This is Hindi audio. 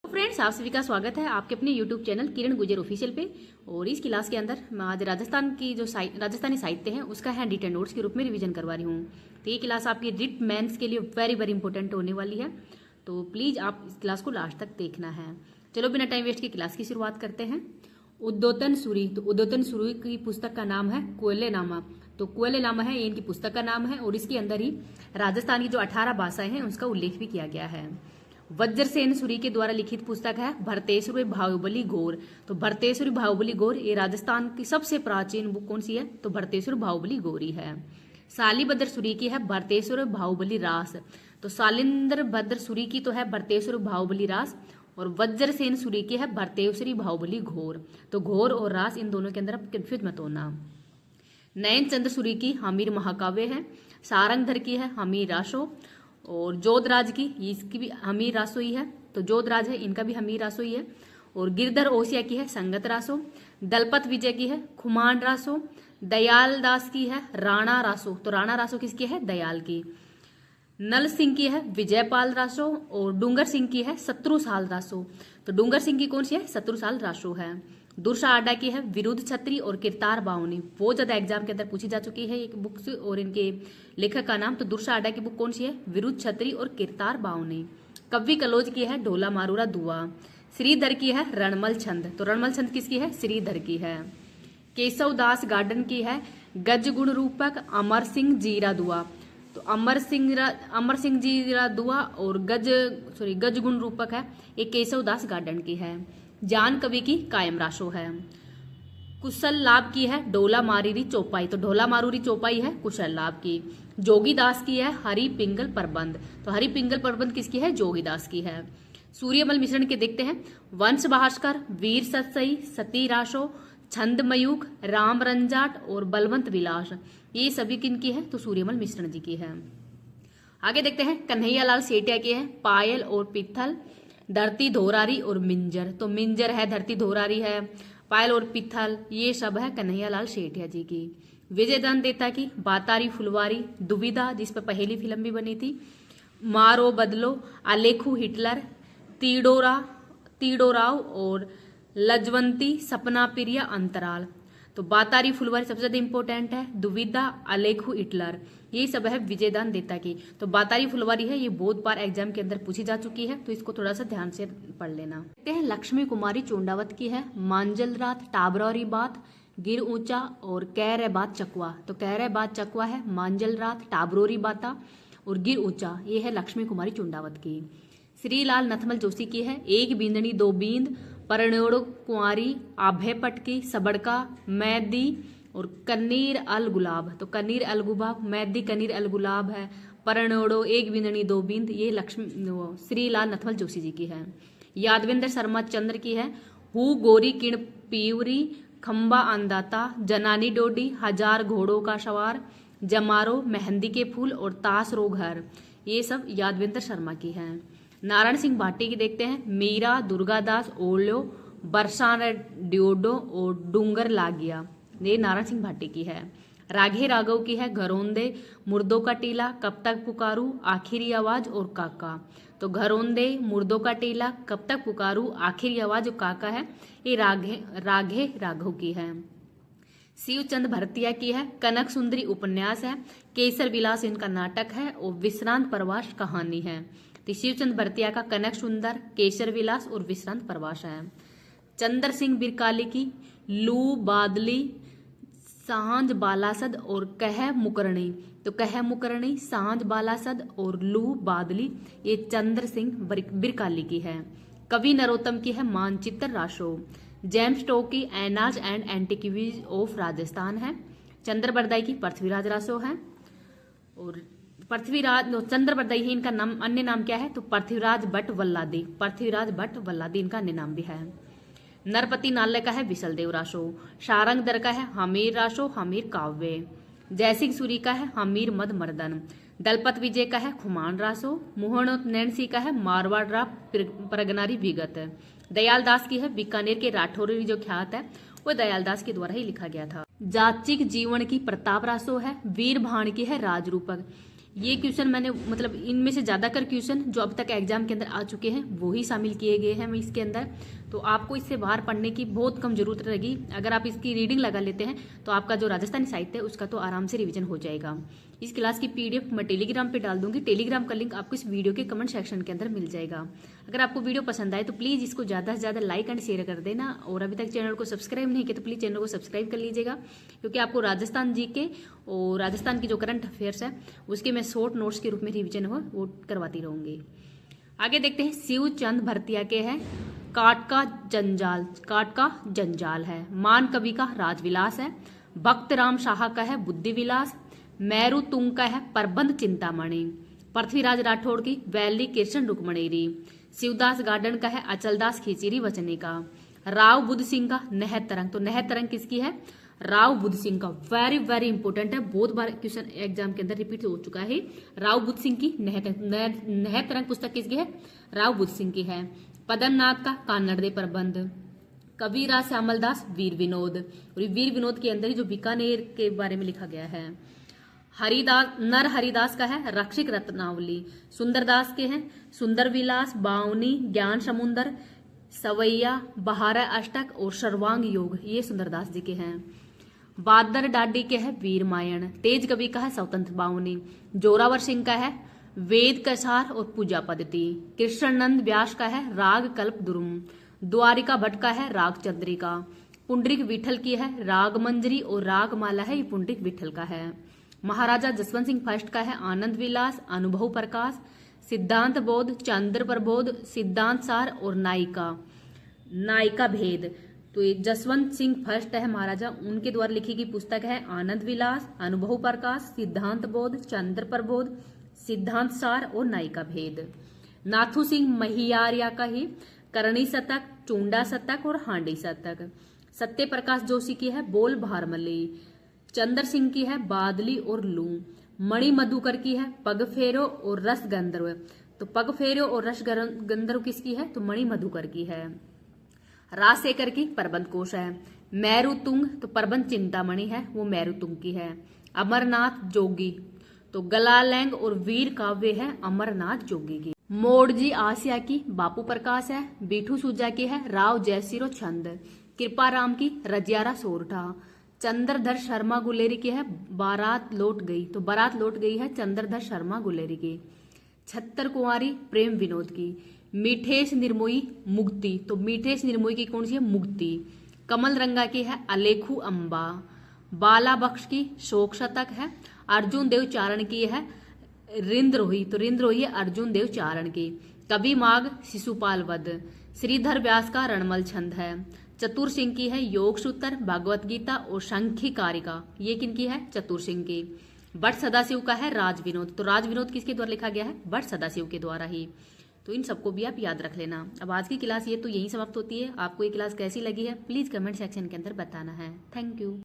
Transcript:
फ्रेंड्स, आप सभी का स्वागत है आपके अपने YouTube चैनल किरण गुजर ऑफिशियल पे। और इस क्लास के अंदर मैं आज राजस्थान की जो राजस्थानी साहित्य है उसका हैंड रिटन नोट्स के रूप में रिवीजन करवा रही हूँ। तो ये क्लास आपकी रिट मेंस के लिए वेरी वेरी इंपॉर्टेंट होने वाली है, तो प्लीज़ आप इस क्लास को लास्ट तक देखना है। चलो बिना टाइम वेस्ट की क्लास की शुरुआत करते हैं। उद्योतन सूरी, तो उद्योतन सूरी की पुस्तक का नाम है कोयलेनामा। तो कोयलेनामा है ये इनकी पुस्तक का नाम है और इसके अंदर ही राजस्थान की जो 18 भाषाएं हैं उसका उल्लेख भी किया गया है। वज्रसेन सूरी के द्वारा लिखित पुस्तक है भरतेश्वरी बाहुबली गौर। तो भरतेश्वरी बाहुबली गौर ये राजस्थान की सबसे प्राचीन बुक कौन सी है? तो भरतेश्वरी बाहुबली गौरी है। शालीभद्र सूरी की है भरतेश्वरी बाहुबली रास। तो शालिंद्र भद्र सूरी की तो है भरतेश्वरी बाहुबली रास और वज्रसेन सूरी की है भरतेश्वरी बाहुबली घोर। तो घोर और रास इन दोनों के अंदर आप कंफ्यूज मत होना। नयन चंद्र सूरी की हमीर महाकाव्य है। सारंगधर की है हमीर रासो और जोधराज की इसकी भी हमीर रासो ही है। तो जोधराज है इनका भी हमीर रासो ही है। और गिरधर ओसिया की है संगत रासो। दलपत विजय की है खुमान रासो। दयाल दास की है राणा रासो। तो राणा रासो किसकी है? दयाल की। नल सिंह की है विजयपाल रासो और डूंगर सिंह की है शत्रुसाल रासो। तो डूंगर सिंह की कौन सी है? शत्रुसाल रासो है। दुर्सा आडा की है विरुद्ध छत्री और किरतार बावनी। बहुत ज्यादा एग्जाम के अंदर पूछी जा चुकी है एक बुक्स और इनके लेखक का नाम। तो दुर्सा आडा की बुक कौन सी है? विरुद्ध छत्री और किरतार बावनी। कवि कलोज की है ढोला मारूरा दुआ। श्रीधर की है रणमल छंद। तो रणमल छंद किसकी है? श्रीधर की है। केशव दास गार्डन की है गज गुण रूपक अमर सिंह जीरा दुआ। तो अमर सिंह जीरा दुआ और गज गुण रूपक है ये केशव दास गार्डन की है। जान कवि की कायम रासो है। कुशल लाभ की है डोला मारूरी चौपाई। तो ढोला मारूरी चौपाई है कुशल लाभ की। जोगीदास की है हरि पिंगल प्रबंध। तो हरि पिंगल प्रबंध किसकी है? जोगीदास की है। सूर्यमल मिश्रण के देखते हैं। वंश भास्कर, वीर सतसई, सती रासो, छंद मयूख, राम रंजाट और बलवंत विलास ये सभी किनकी है? तो सूर्यमल मिश्रण जी की है। आगे देखते हैं कन्हैयालाल सेठिया के हैं पायल और पित्थल, धरती धोरारी और मिंजर। तो मिंजर है, धरती धोरारी है, पायल और पित्थल ये सब है कन्हैयालाल सेठिया जी की। विजयदान देता की बातारी फुलवारी, दुविधा जिस पर पहली फिल्म भी बनी थी, मारो बदलो, आलेखू हिटलर, तीडोराव और लजवंती, सपना प्रिया, अंतराल। तो बातारी फुलवारी सबसे ज्यादा इंपॉर्टेंट है, दुविधा, आलेखू हिटलर ये सब है विजयदान देता की। तो बातारी फुलवारी है ये बहुत बार एग्जाम के अंदर पूछी जा चुकी है, तो इसको थोड़ा सा ध्यान से पढ़ लेना। देखते हैं लक्ष्मी कुमारी चोंडावत की है मांजल रात, टाबरौरी बात, गिर ऊंचा और कैर बात चकवा। तो कैर बात चकवा है मांजल रात, टाबरोरी बाता और गिर ऊंचा ये है लक्ष्मी कुमारी चोंडावत की। श्रीलाल नथमल जोशी की है एक बींदनी दो बींद, परणोड़ो कुंवारी, आभे पटकी, सबड़का, मैदी और कन्नीर अल गुलाब। तो कन्नीर अल गुलाब, मैदी कन्नीर अल गुलाब है, परणोड़ो, एक बिंदनी दो बिंद ये श्रीलाल नथमल जोशी जी की है। यादवेंद्र शर्मा चंद्र की है हु गोरी किण पीवरी, खम्बा अंदाता, जनानी डोडी, हजार घोड़ों का सवार, जमारो, मेहंदी के फूल और ताश रो घर ये सब यादवेंद्र शर्मा की है। नारायण सिंह भाटी की देखते हैं मीरा, दुर्गादास, ओलो, बरसान ड्योडो और डूंगर लागिया ये नारायण सिंह भाटी की है। राघे राघव की है घरौंदे, मुर्दों का टीला, कब तक पुकारू, आखिरी आवाज और काका। तो घरौंदे, मुर्दों का टीला, कब तक पुकारू, आखिरी आवाज और काका है ये राघे राघव की है। शिवचंद भरतिया की है कनक सुंदरी उपन्यास है, केसर विलास इनका नाटक है और विश्रांत प्रवास कहानी है। तो शिवचंद भरतिया का कनक सुंदर, केसर विलास और विश्रांत प्रवास है। चंद्र सिंह बिरकाली की लू बादली, सांझ बालासद और कह मुकरणी। तो कह मुकरणी, सांझ बालासद और लू बादली ये चंद्र सिंह बिरकाली की है। कवि नरोत्तम की है मानचित्र रासो। जेम्स स्टोक की एनाज एंड एंटिक्विटीज ऑफ राजस्थान है। चंद्र बरदाई की पृथ्वीराज रासो है और चंद्र बरदाई है इनका नाम, अन्य नाम क्या है? तो पृथ्वीराज भट्ट वल्लादी। पृथ्वीराज भट्ट वल्लादी इनका अन्य नाम भी है। नरपति नाल्य का है विशलदेव रासो। शारंग दर का है हमीर रासो, हमीर काव्य। जयसिंह सूरी का है हमीर मद मर्दन। दलपत विजय का है खुमान रासो। मोहन नैनसी का है मारवाड़ रा प्रगनारी विगत। दयाल दास की है बीकानेर के राठौरी जो ख्यात है वो दयाल दास के द्वारा ही लिखा गया था। जाचिक जीवन की प्रताप रासो है। वीर भाण की है राजरूपक। ये क्वेश्चन मैंने मतलब इनमें से ज़्यादातर क्वेश्चन जो अब तक एग्जाम के अंदर आ चुके हैं वो ही शामिल किए गए हैं इसके अंदर। तो आपको इससे बाहर पढ़ने की बहुत कम जरूरत रहेगी। अगर आप इसकी रीडिंग लगा लेते हैं तो आपका जो राजस्थानी साहित्य है उसका तो आराम से रिवीजन हो जाएगा। इस क्लास की पीडीएफ मैं टेलीग्राम पे डाल दूंगी। टेलीग्राम का लिंक आपको इस वीडियो के कमेंट सेक्शन के अंदर मिल जाएगा। अगर आपको वीडियो पसंद आए तो प्लीज़ इसको ज़्यादा से ज़्यादा लाइक एंड शेयर कर देना, और अभी तक चैनल को सब्सक्राइब नहीं किया तो प्लीज़ चैनल को सब्सक्राइब कर लीजिएगा, क्योंकि आपको राजस्थान जी के और राजस्थान की जो करंट अफेयर्स है उसके मैं शॉर्ट नोट्स के रूप में रिविजन हो वो करवाती रहूंगी। आगे देखते हैं शिव चंद भरतिया के हैं काट का जंजाल है। मान कवि का राजविलास है। भक्त राम शाह का है बुद्धि विलास। मैरू तुंग का है प्रबंध चिंतामणि। पृथ्वीराज राठौड़ की वैली कृष्ण रुक्मणेरी। शिवदास गार्डन का है अचलदास खिचीरी वचने का। राव बुद्ध सिंह का नहर तरंग। तो नहर तरंग किसकी है? राव बुद्ध सिंह का। वेरी वेरी इंपोर्टेंट है, बहुत बार क्वेश्चन एग्जाम के अंदर रिपीट हो चुका है। राव बुद्ध सिंह की नहर तरंग पुस्तक किसकी है? राव बुद्ध सिंह की है। पदमनाथ का कान्नड़ दे प्रबंध। कबीरदास श्यामलदास वीर विनोद, और वीर विनोद के अंदर ही जो बीकानेर के बारे में लिखा गया है। नर हरिदास का है रक्षिक रत्नावली। सुंदरदास के हैं सुंदर विलास, बावनी, ज्ञान समुंदर, सवैया, बहारा अष्टक और सर्वांग योग, ये सुंदरदास जी के हैं। बादर डाडी के है वीर मायन। तेज कवि का है स्वतंत्र बावनी। जोरावर सिंह का है वेद कसार और पूजा पद्धति। कृष्णानंद व्यास का है राग कल्प दुरुम। द्वारिका भट्ट का है राग चंद्रिका। पुंडरीक विठल की है राग मंजरी और राग माला है ये पुंडरीक विठल का है। महाराजा जसवंत सिंह फर्स्ट का है आनंद विलास, अनुभव प्रकाश, सिद्धांत बोध, चंद्र प्रबोध, सिद्धांत सार और नायिका भेद। तो ये जसवंत सिंह फर्स्ट है महाराजा, उनके द्वारा लिखी गई पुस्तक है आनंद विलास, अनुभव प्रकाश, सिद्धांत बोध, चंद्र प्रबोध, सिद्धांत सार और नायिका भेद। नाथू सिंह महियारिया का ही करणी शतक, चूंडा शतक और हांडी शतक। सत्य प्रकाश जोशी की है बोल भारमली। चंद्र सिंह की है बादली और लू। मणि मधुकर की है पग फेरो और रस गंधर्व। तो पग फेरो और रस गंधर्व किसकी है? तो मणि मधुकर की है। राजशेखर की प्रबंध कोश है। मैरू तुंग तो प्रबंध चिंतामणि है, वो मैरू तुंग की है। अमरनाथ जोगी तो गलालैंग और वीर काव्य है अमरनाथ जोगी की। मोड़जी आसिया की बापू प्रकाश है। बीठू सूजा की है राव जयसिरो छंद। कृपाराम की रजियारा सोरठा। चंद्रधर शर्मा गुलेरी की है बारात लौट गई। तो बारात लौट गई है चंद्रधर शर्मा गुलेरी की। छत्तर कुंवारी प्रेम विनोद की। मीठेश निर्मोही मुक्ति तो मीठेश निर्मोही की कौन सी है? मुक्ति। कमल रंगा की है अलेखू अंबा। बाला बख्श की शोक शतक है। अर्जुन देव चारण की है रिंद्रोही तो रिंद्रोही है अर्जुन देव चारण की। कवि माघ शिशुपाल वध। श्रीधर व्यास का रणमल छंद है। चतुर सिंह की है योग सूत्र, भागवत गीता और शंखी कारिका, ये किनकी है? चतुर सिंह की। भट्ट सदाशिव का है राज विनोद। तो राज विनोद किसके द्वारा लिखा गया है? भट्ट सदाशिव के द्वारा ही। तो इन सबको भी आप याद रख लेना। अब आज की क्लास ये तो यही समाप्त होती है। आपको ये क्लास कैसी लगी है प्लीज कमेंट सेक्शन के अंदर बताना है। Thank you.